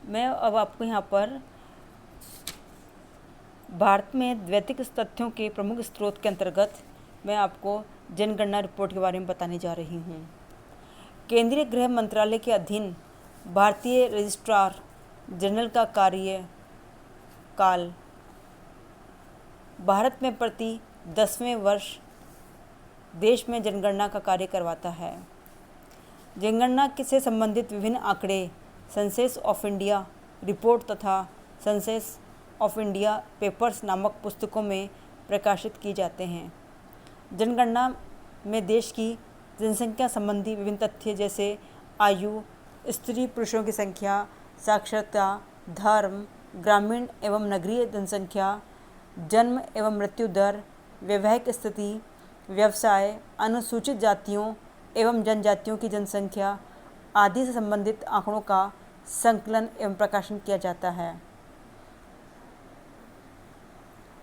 मैं अब आपको यहाँ पर भारत में द्वैतिक तथ्यों के प्रमुख स्रोत के अंतर्गत मैं आपको जनगणना रिपोर्ट के बारे में बताने जा रही हूँ। केंद्रीय गृह मंत्रालय के अधीन भारतीय रजिस्ट्रार जनरल का कार्यकाल भारत में प्रति 10वें वर्ष देश में जनगणना का कार्य करवाता है। जनगणना से संबंधित विभिन्न आंकड़े सेंसस ऑफ इंडिया रिपोर्ट तथा सेंसस ऑफ इंडिया पेपर्स नामक पुस्तकों में प्रकाशित किए जाते हैं। जनगणना में देश की जनसंख्या संबंधी विभिन्न तथ्य जैसे आयु, स्त्री पुरुषों की संख्या, साक्षरता, धर्म, ग्रामीण एवं नगरीय जनसंख्या, जन्म एवं मृत्यु दर, वैवाहिक स्थिति, व्यवसाय, अनुसूचित जातियों एवं जनजातियों की जनसंख्या आदि से संबंधित आंकड़ों का संकलन एवं प्रकाशन किया जाता है।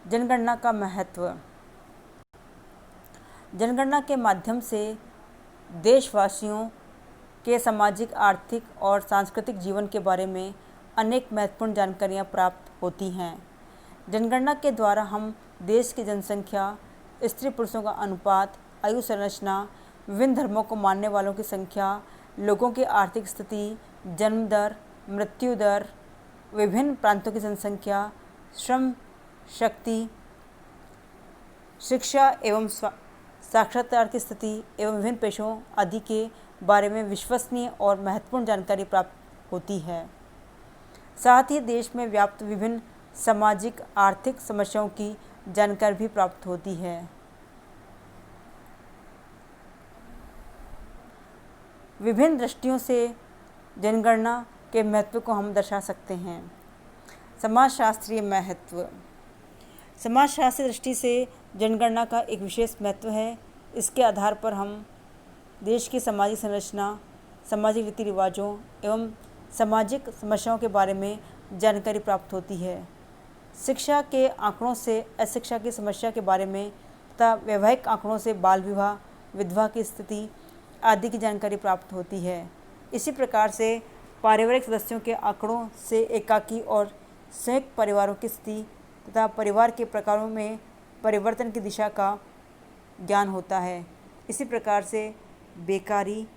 जनगणना का महत्व। जनगणना के माध्यम से देशवासियों के सामाजिक, आर्थिक और सांस्कृतिक जीवन के बारे में अनेक महत्वपूर्ण जानकारियाँ प्राप्त होती हैं। जनगणना के द्वारा हम देश की जनसंख्या, स्त्री पुरुषों का अनुपात, आयु संरचना, विभिन्न धर्मों को मानने वालों की संख्या, लोगों की आर्थिक स्थिति, जन्म दर, मृत्यु दर, विभिन्न प्रांतों की जनसंख्या, श्रम शक्ति, शिक्षा एवं साक्षरता की स्थिति एवं विभिन्न पेशों आदि के बारे में विश्वसनीय और महत्वपूर्ण जानकारी प्राप्त होती है। साथ ही देश में व्याप्त विभिन्न सामाजिक आर्थिक समस्याओं की जानकारी भी प्राप्त होती है। विभिन्न दृष्टियों से जनगणना के महत्व को हम दर्शा सकते हैं। समाजशास्त्रीय महत्व। समाजशास्त्रीय दृष्टि से जनगणना का एक विशेष महत्व है। इसके आधार पर हम देश की सामाजिक संरचना, सामाजिक रीति रिवाजों एवं सामाजिक समस्याओं के बारे में जानकारी प्राप्त होती है। शिक्षा के आंकड़ों से अशिक्षा की समस्या के बारे में तथा वैवाहिक आंकड़ों से बाल विवाह, विधवा की स्थिति आदि की जानकारी प्राप्त होती है। इसी प्रकार से पारिवारिक सदस्यों के आंकड़ों से एकाकी और संयुक्त परिवारों की स्थिति तथा परिवार के प्रकारों में परिवर्तन की दिशा का ज्ञान होता है। इसी प्रकार से बेकारी,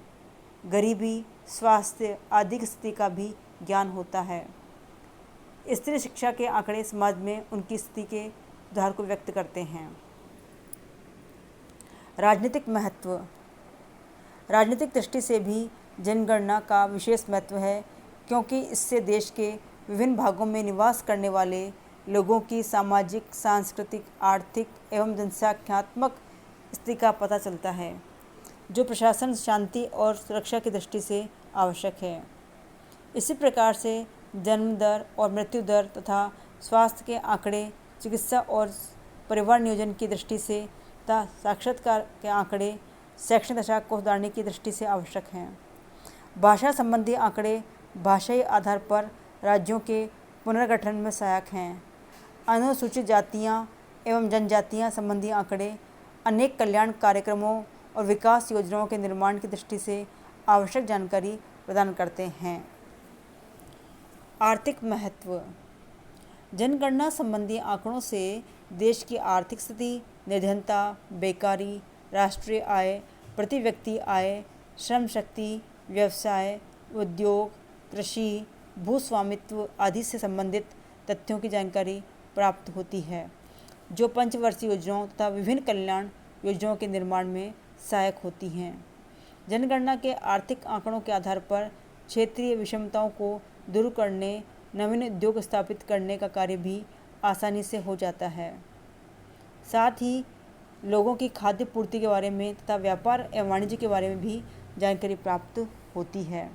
गरीबी, स्वास्थ्य आदि की स्थिति का भी ज्ञान होता है। स्त्री शिक्षा के आंकड़े समाज में उनकी स्थिति के सुधार को व्यक्त करते हैं। राजनीतिक महत्व। राजनीतिक दृष्टि से भी जनगणना का विशेष महत्व है, क्योंकि इससे देश के विभिन्न भागों में निवास करने वाले लोगों की सामाजिक, सांस्कृतिक, आर्थिक एवं जनसंख्यात्मक स्थिति का पता चलता है, जो प्रशासन, शांति और सुरक्षा की दृष्टि से आवश्यक है। इसी प्रकार से जन्म दर और मृत्यु दर तथा स्वास्थ्य के आंकड़े चिकित्सा और परिवार नियोजन की दृष्टि से तथा साक्षरता के आंकड़े शैक्षणिक दशा को सुधारने की दृष्टि से आवश्यक हैं। भाषा संबंधी आंकड़े भाषाई आधार पर राज्यों के पुनर्गठन में सहायक हैं। अनुसूचित जातियाँ एवं जनजातियाँ संबंधी आंकड़े अनेक कल्याण कार्यक्रमों और विकास योजनाओं के निर्माण की दृष्टि से आवश्यक जानकारी प्रदान करते हैं। आर्थिक महत्व। जनगणना संबंधी आंकड़ों से देश की आर्थिक स्थिति, निर्धनता, बेकारी, राष्ट्रीय आय, प्रति व्यक्ति आय, श्रम शक्ति, व्यवसाय, उद्योग, कृषि, भूस्वामित्व आदि से संबंधित तथ्यों की जानकारी प्राप्त होती है, जो पंचवर्षीय योजनाओं तथा विभिन्न कल्याण योजनाओं के निर्माण में सहायक होती हैं। जनगणना के आर्थिक आंकड़ों के आधार पर क्षेत्रीय विषमताओं को दूर करने, नवीन उद्योग स्थापित करने का कार्य भी आसानी से हो जाता है। साथ ही लोगों की खाद्य पूर्ति के बारे में तथा व्यापार एवं वाणिज्य के बारे में भी जानकारी प्राप्त होती है।